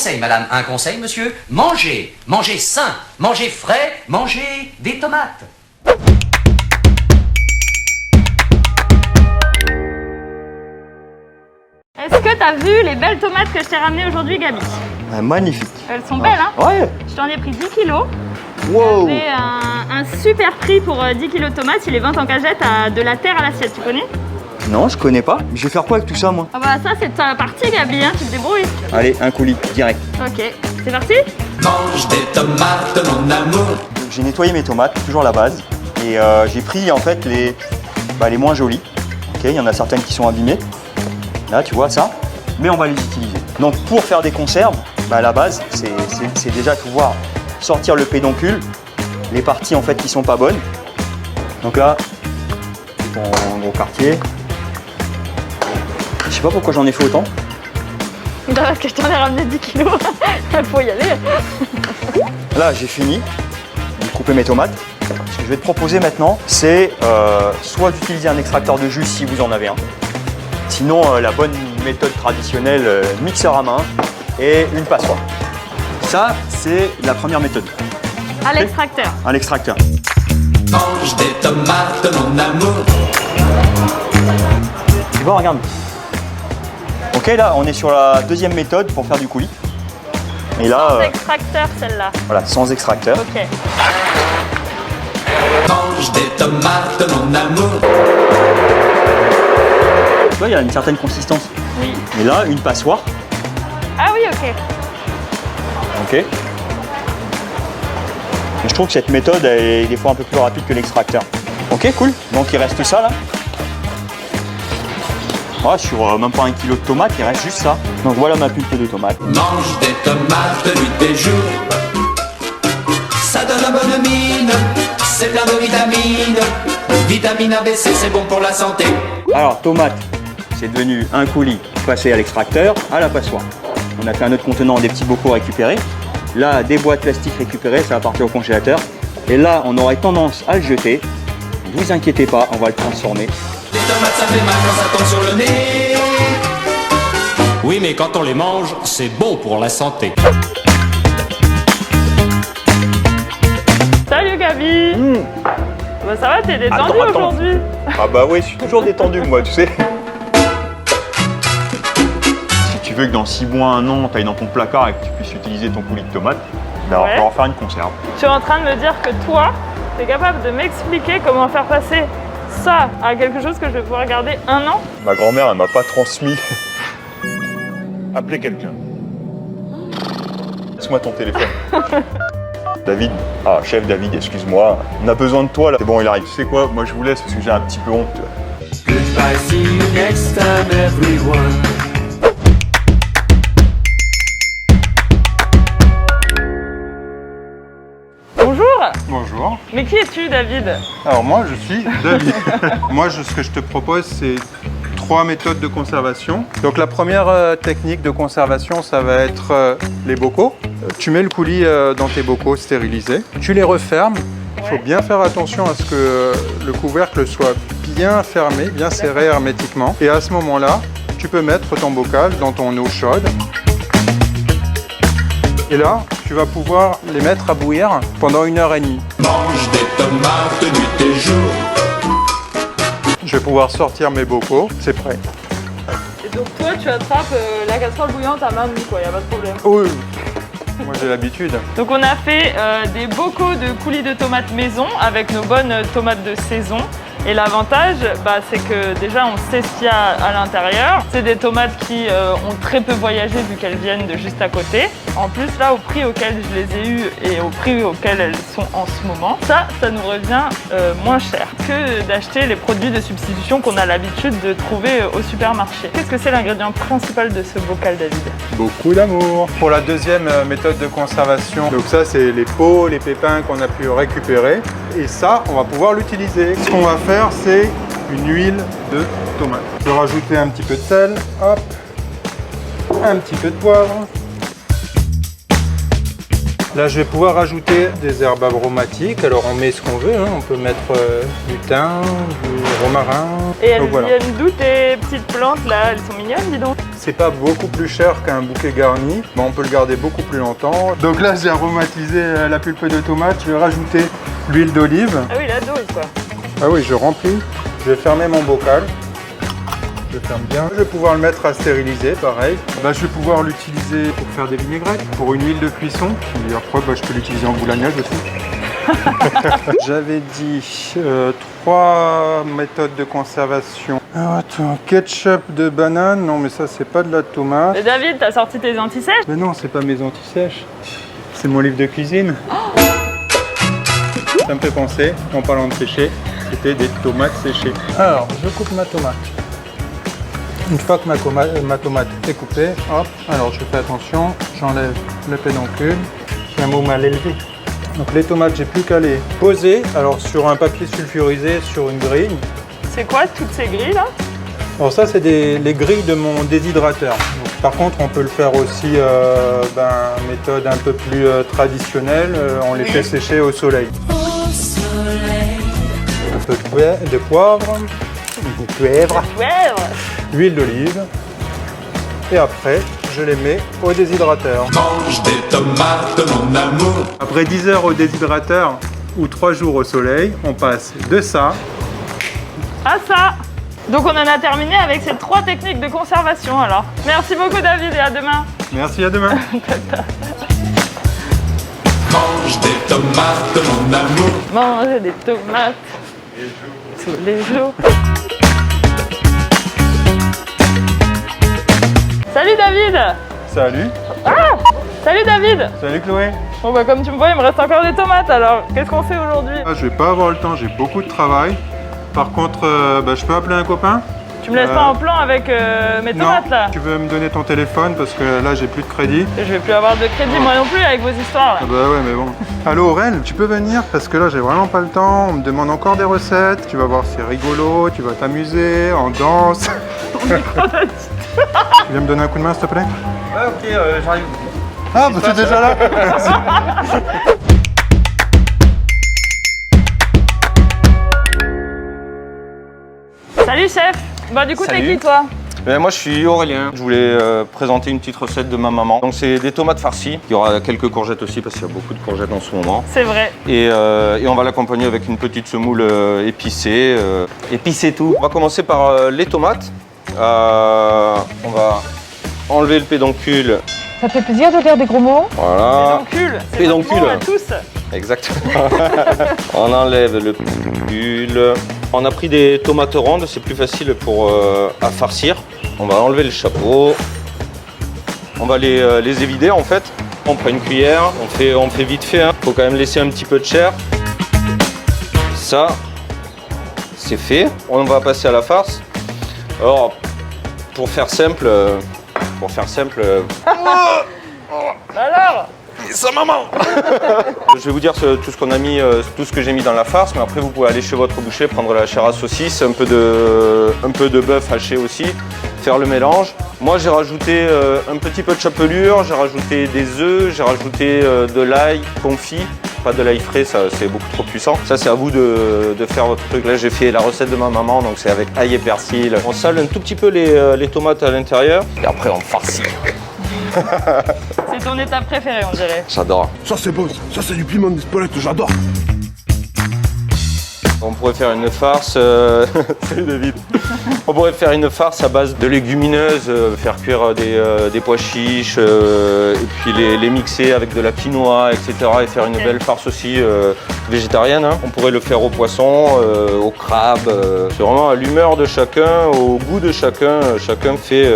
conseil, madame. Un conseil, monsieur. Mangez. Mangez sain. Mangez frais. Mangez des tomates. Est-ce que t'as vu les belles tomates que je t'ai ramenées aujourd'hui, Gabi? Magnifique. Elles sont belles, hein? Ouais. Je t'en ai pris 10 kilos. Wow. J'ai un super prix pour 10 kilos de tomates. Il est 20 en cagette à de la terre à l'assiette, tu connais? Non, je connais pas. Mais je vais faire quoi avec tout ça, moi? Ah bah ça, c'est ta partie, Gabi, hein? Tu te débrouilles. Allez, un coulis, direct. Ok, c'est parti? Mange des tomates, mon amour. Donc, j'ai nettoyé mes tomates, toujours la base. Et j'ai pris en fait les moins jolies. Ok, il y en a certaines qui sont abîmées. Là, tu vois ça? Mais on va les utiliser. Donc pour faire des conserves, à la base, c'est déjà pouvoir sortir le pédoncule, les parties en fait qui sont pas bonnes. Donc là, ton gros quartier. Je sais pas pourquoi j'en ai fait autant. Bah parce que je t'en ai ramené 10 kilos. Il faut y aller. Là, j'ai fini de couper mes tomates. Ce que je vais te proposer maintenant, c'est soit d'utiliser un extracteur de jus si vous en avez un. Sinon, la bonne méthode traditionnelle, mixeur à main et une passoire. Ça, c'est la première méthode. À l'extracteur. À l'extracteur. Mange des tomates, mon amour. Tu vois, regarde. Ok, là, on est sur la deuxième méthode pour faire du coulis. Et là, Sans extracteur, celle-là. voilà, sans extracteur. Ok. Mange des tomates, mon amour. Tu vois, il y a une certaine consistance. Oui. Et là, une passoire. Ah oui, ok. Ok. Mais je trouve que cette méthode elle est des fois un peu plus rapide que l'extracteur. Ok, cool. Donc il reste ça là. Ouais, sur même pas 1 kilo de tomates, il reste juste ça. Donc voilà ma pulpe de tomates. Mange des tomates nuit et jour. Ça donne la bonne mine. C'est plein de vitamines. Vitamine A, B, C, c'est bon pour la santé. Alors tomate, c'est devenu un coulis passé à l'extracteur, à la passoire. On a fait un autre contenant, des petits bocaux récupérés. Là, des boîtes plastiques récupérées, ça va partir au congélateur. Et là, on aurait tendance à le jeter. Ne vous inquiétez pas, on va le transformer. Les tomates, ça fait mal quand ça tombe sur le nez. Oui, mais quand on les mange, c'est bon pour la santé. Salut, Gabi. Bah, ça va, t'es détendu Attends. aujourd'hui? Ah bah oui, je suis toujours détendu moi, tu sais. Si tu veux que dans 6 mois, 1 an, tu ailles dans ton placard et que tu puisses utiliser ton coulis de tomate, ben, on va falloir faire une conserve. Tu es en train de me dire que toi, tu es capable de m'expliquer comment faire passer ça à quelque chose que je vais pouvoir garder 1 an? Ma grand-mère, elle m'a pas transmis. Appelez quelqu'un. Laisse-moi ton téléphone. David, chef David, excuse-moi. On a besoin de toi là. C'est bon, il arrive. Tu sais quoi, moi je vous laisse parce que j'ai un petit peu honte. Goodbye, see you next time, everyone. Bonjour. Bonjour. Mais qui es-tu, David? Alors moi je suis David. Ce que je te propose c'est 3 méthodes de conservation. Donc la première technique de conservation ça va être les bocaux. Tu mets le coulis dans tes bocaux stérilisés. Tu les refermes. Il faut bien faire attention à ce que le couvercle soit bien fermé, bien serré hermétiquement. Et à ce moment-là, tu peux mettre ton bocal dans ton eau chaude. Et là, tu vas pouvoir les mettre à bouillir pendant 1h30. Mange des tomates nuit et jour. Je vais pouvoir sortir mes bocaux, c'est prêt. Et donc toi, tu attrapes la casserole bouillante à main nue, quoi, y a pas de problème. Oui, moi j'ai l'habitude. Donc on a fait des bocaux de coulis de tomates maison avec nos bonnes tomates de saison. Et l'avantage, c'est que déjà on sait ce qu'il y a à l'intérieur. C'est des tomates qui ont très peu voyagé vu qu'elles viennent de juste à côté. En plus là, au prix auquel je les ai eues et au prix auquel elles sont en ce moment, ça nous revient moins cher que d'acheter les produits de substitution qu'on a l'habitude de trouver au supermarché. Qu'est-ce que c'est l'ingrédient principal de ce bocal, David? Beaucoup d'amour. Pour la deuxième méthode de conservation, donc ça c'est les peaux, les pépins qu'on a pu récupérer. Et ça, on va pouvoir l'utiliser. Ce qu'on va faire, c'est une huile de tomate. Je vais rajouter un petit peu de sel, hop, un petit peu de poivre. Là, je vais pouvoir rajouter des herbes aromatiques. Alors, on met ce qu'on veut. Hein. On peut mettre du thym, du romarin. Et elles Donc, voilà. viennent d'où tes petites plantes là? Elles sont mignonnes, dis donc. C'est pas beaucoup plus cher qu'un bouquet garni, mais on peut le garder beaucoup plus longtemps. Donc là, j'ai aromatisé la pulpe de tomate. Je vais rajouter l'huile d'olive. Ah oui, la dose quoi. Ah oui, je remplis. Je vais fermer mon bocal. Je ferme bien. Je vais pouvoir le mettre à stériliser, pareil. Bah, je vais pouvoir l'utiliser pour faire des vinaigrettes, pour une huile de cuisson. Et après, bah, je peux l'utiliser en boulagnage aussi. J'avais dit 3 méthodes de conservation. Alors attends, ketchup de banane, non mais ça c'est pas de la tomate. Mais David, t'as sorti tes antisèches? Mais non, c'est pas mes anti-sèches. C'est mon livre de cuisine. Ça me fait penser, en parlant de sécher, c'était des tomates séchées. Alors, je coupe ma tomate. Une fois que ma tomate est coupée, hop, alors je fais attention, j'enlève le pédoncule. C'est un mot mal élevé. Donc les tomates, j'ai plus qu'à les poser, alors sur un papier sulfurisé, sur une grille. C'est quoi toutes ces grilles là? Alors ça, c'est les grilles de mon déshydrateur. Donc, par contre, on peut le faire aussi méthode un peu plus traditionnelle. On les fait sécher au soleil. Un peu de poivre, huile d'olive. Et après, je les mets au déshydrateur. Mange des tomates, mon amour. Après 10 heures au déshydrateur ou 3 jours au soleil, on passe de ça. Ah ça! Donc on en a terminé avec ces 3 techniques de conservation alors. Merci beaucoup David et à demain. Merci, à demain. Mange des tomates, mon amour. Manger des tomates tous les jours. Salut David! Salut. Ah! Salut David! Salut Chloé. Bon bah comme tu me vois, il me reste encore des tomates alors. Qu'est-ce qu'on fait aujourd'hui? Je vais pas avoir le temps, j'ai beaucoup de travail. Par contre, je peux appeler un copain? Tu me laisses pas en plan avec mes tomates Non, là? tu veux me donner ton téléphone parce que là j'ai plus de crédit. Je vais plus avoir de crédit moi non plus avec vos histoires là. Ah bah ouais mais bon. Allô Aurel, tu peux venir parce que là j'ai vraiment pas le temps, on me demande encore des recettes, tu vas voir c'est rigolo, tu vas t'amuser, on danse. Tu viens me donner un coup de main s'il te plaît? Ouais, ok, j'arrive. Ah bah c'est déjà là. Salut chef! Bah du coup t'es Salut. qui toi? Moi je suis Aurélien, je voulais présenter une petite recette de ma maman. Donc c'est des tomates farcies, il y aura quelques courgettes aussi parce qu'il y a beaucoup de courgettes en ce moment. C'est vrai. Et on va l'accompagner avec une petite semoule épicée, épicée tout. On va commencer par les tomates. On va enlever le pédoncule. Ça fait plaisir de dire des gros mots. Voilà. Pédoncule. C'est Pédoncule. notre mot à tous. Exactement. On enlève le pédoncule. On a pris des tomates rondes, c'est plus facile pour à farcir. On va enlever le chapeau. On va les évider en fait. On prend une cuillère, on fait vite fait. Hein. Faut quand même laisser un petit peu de chair. Ça, c'est fait. On va passer à la farce. Alors, pour faire simple. Alors? Ça maman. Je vais vous dire tout ce qu'on a mis, tout ce que j'ai mis dans la farce, mais après vous pouvez aller chez votre boucher, prendre la chair à saucisse, un peu de bœuf haché aussi, faire le mélange. Moi j'ai rajouté un petit peu de chapelure, j'ai rajouté des œufs, j'ai rajouté de l'ail confit. Pas de l'ail frais, ça c'est beaucoup trop puissant. Ça c'est à vous de faire votre truc. Là j'ai fait la recette de ma maman, donc c'est avec ail et persil. On sale un tout petit peu les tomates à l'intérieur et après on farcit. C'est ton étape préférée on dirait. J'adore. Ça c'est beau, ça c'est du piment d'Espelette, j'adore. On pourrait faire une farce, salut David. On pourrait faire une farce à base de légumineuses, faire cuire des pois chiches, et puis les mixer avec de la quinoa, etc. et faire une belle farce aussi végétarienne. Hein. On pourrait le faire au poisson, au crabe. C'est vraiment à l'humeur de chacun, au goût de chacun. Chacun fait.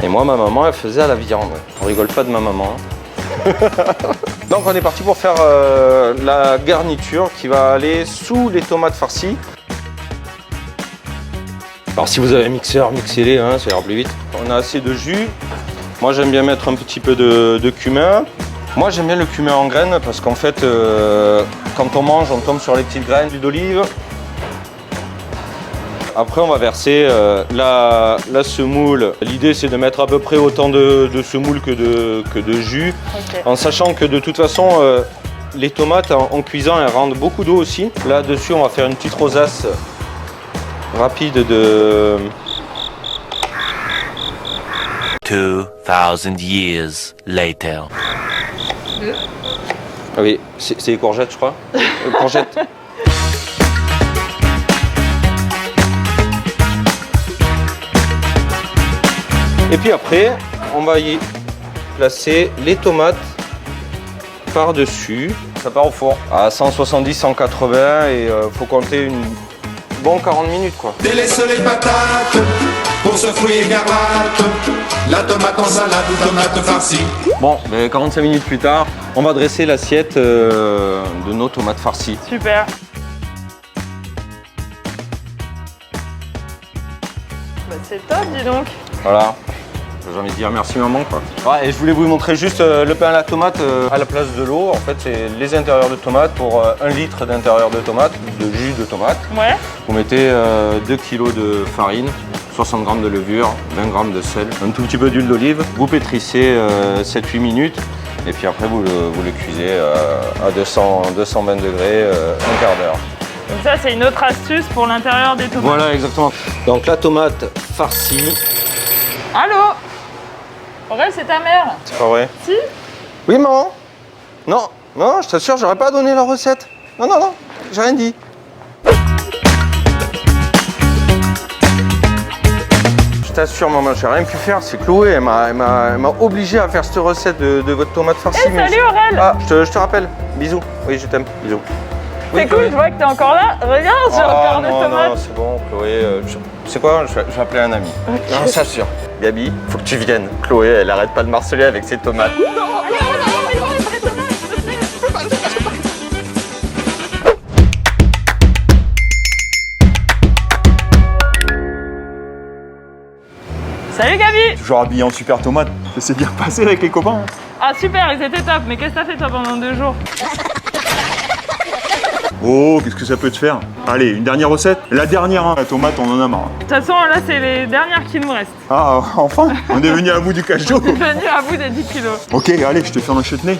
Et moi, ma maman, elle faisait à la viande. On rigole pas de ma maman. Hein. Donc on est parti pour faire la garniture qui va aller sous les tomates farcies. Alors si vous avez un mixeur, mixez-les, hein, ça ira plus vite. On a assez de jus. Moi j'aime bien mettre un petit peu de cumin. Moi j'aime bien le cumin en graines parce qu'en fait quand on mange on tombe sur les petites graines d'huile d'olive. Après, on va verser la semoule. L'idée, c'est de mettre à peu près autant de semoule que de jus, en sachant que de toute façon, les tomates en cuisant, elles rendent beaucoup d'eau aussi. Là-dessus, on va faire une petite rosace rapide de... 2000 years later. Ah oui, c'est les courgettes, je crois. Courgettes. Et puis après, on va y placer les tomates par-dessus. Ça part au four à 170-180 et faut compter une bonne 40 minutes quoi. Délaisse les patates pour ce fruit écarlate. La tomate en salade ou tomate farcie. Bon, ben 45 minutes plus tard, on va dresser l'assiette de nos tomates farcies. Super. Bah, c'est top, dis donc. Voilà. J'ai envie de dire merci maman quoi. Ouais, et je voulais vous montrer juste le pain à la tomate à la place de l'eau. En fait, c'est les intérieurs de tomates pour 1 litre d'intérieur de tomate, de jus de tomate. Ouais. Vous mettez 2 kg de farine, 60 g de levure, 20 g de sel, un tout petit peu d'huile d'olive. Vous pétrissez 7-8 minutes et puis après vous le cuisez à 220 degrés un quart d'heure. Donc ça, c'est une autre astuce pour l'intérieur des tomates. Voilà, exactement. Donc la tomate farcie. Allô? Aurèle, c'est ta mère? C'est pas vrai? Si? Oui, maman? Non, non, je t'assure, j'aurais pas donné la recette. Non, non, non, j'ai rien dit. Je t'assure, maman, j'ai rien pu faire. C'est Chloé, elle m'a obligé à faire cette recette de votre tomate farcie. Eh, salut Aurèle! Ah, je te rappelle. Bisous. Oui, je t'aime. Bisous. C'est Oui, cool, Chloé. je vois que t'es encore là. Regarde, j'ai encore des tomates. Non, c'est bon, Chloé. C'est quoi? Je vais appeler un ami. Okay. Non, ça sûr. Gabi, faut que tu viennes. Chloé, elle arrête pas de marceler avec ses tomates. Salut Gabi! Toujours habillé en super tomate. Ça s'est bien passé avec les copains. Hein. Ah super, ils étaient top, mais qu'est-ce que t'as fait toi pendant 2 jours? Oh, qu'est-ce que ça peut te faire? Allez, une dernière recette. La dernière, hein. La tomate, on en a marre. De toute façon, là, c'est les dernières qui nous restent. Ah, enfin, on est venu à bout du cache-dos. On est venu à bout des 10 kilos. Ok, allez, je te fais un chutney.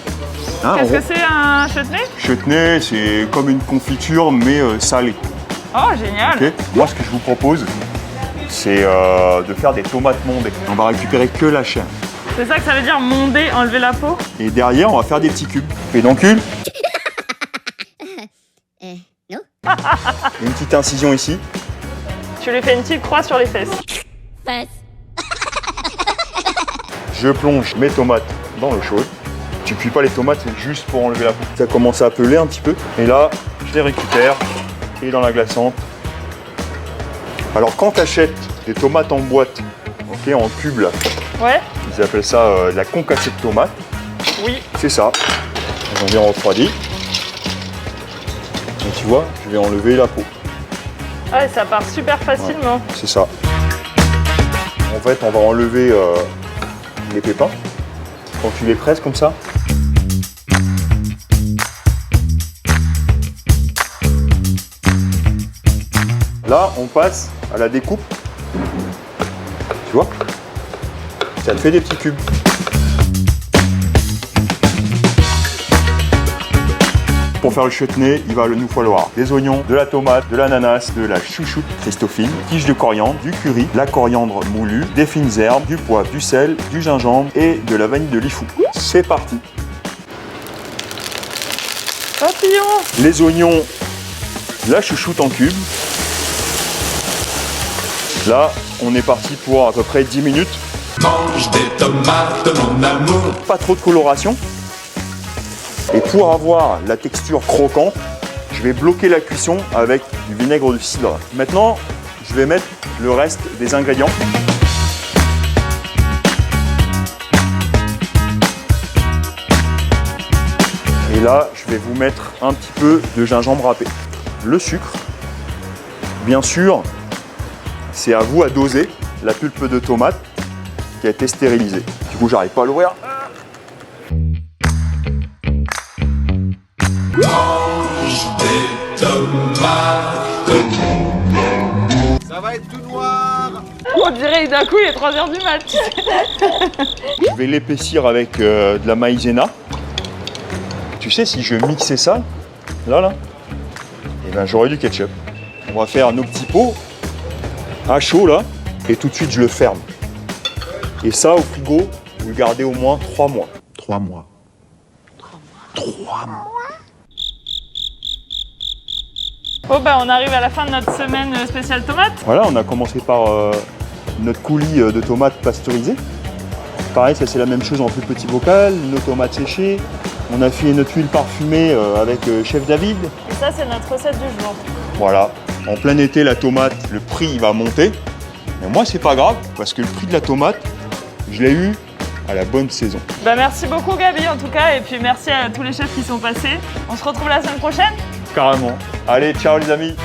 Hein, Qu'est-ce que c'est un chutney? Chutney, c'est comme une confiture, mais salée. Oh, génial. Ok. Moi, ce que je vous propose, c'est de faire des tomates mondées. On va récupérer que la chair. C'est ça que ça veut dire monder, enlever la peau? Et derrière, on va faire des petits cubes. Pédoncule. Non. Une petite incision ici. Tu lui fais une petite croix sur les fesses. Passe. Je plonge mes tomates dans l'eau chaude. Tu cuis pas les tomates, c'est juste pour enlever la peau. Ça commence à peler un petit peu. Et là, je les récupère et dans la glaçante. Alors quand tu achètes des tomates en boîte, ok, en cube là, Ouais? ils appellent ça de la concassée de tomates. Oui. C'est ça. Elles ont bien refroidi. Donc tu vois, je vais enlever la peau. Ouais, ça part super facilement. C'est ça. En fait, on va enlever les pépins. Quand tu les presses comme ça. Là, on passe à la découpe. Tu vois? Ça te fait des petits cubes. Pour faire le chutney, il va nous falloir des oignons, de la tomate, de l'ananas, de la chouchoute christophine, tige de coriandre, du curry, la coriandre moulue, des fines herbes, du poivre, du sel, du gingembre et de la vanille de lifou. C'est parti. Papillon! Les oignons, la chouchoute en cubes. Là, on est parti pour à peu près 10 minutes. Mange des tomates, mon amour. Pas trop de coloration. Et pour avoir la texture croquante, je vais bloquer la cuisson avec du vinaigre de cidre. Maintenant, je vais mettre le reste des ingrédients. Et là, je vais vous mettre un petit peu de gingembre râpé. Le sucre, bien sûr, c'est à vous à doser la pulpe de tomate qui a été stérilisée. Du coup, j'arrive pas à l'ouvrir. Mange des tomates. Ça va être tout noir. On dirait d'un coup il est 3h du mat. Je vais l'épaissir avec de la maïzena. Tu sais, si je mixais ça, là, et ben j'aurais du ketchup. On va faire nos petits pots à chaud là, et tout de suite je le ferme. Et ça au frigo, vous le gardez au moins 3 mois. 3 mois. Bon bah on arrive à la fin de notre semaine spéciale tomate. Voilà, on a commencé par notre coulis de tomates pasteurisées. Pareil, ça c'est la même chose en plus petit bocal, nos tomates séchées. On a fait notre huile parfumée avec Chef David. Et ça c'est notre recette du jour. Voilà, en plein été, la tomate, le prix il va monter. Mais moi, c'est pas grave, parce que le prix de la tomate, je l'ai eu à la bonne saison. Bah merci beaucoup Gabi en tout cas, et puis merci à tous les chefs qui sont passés. On se retrouve la semaine prochaine. Carrément. Allez, ciao les amis.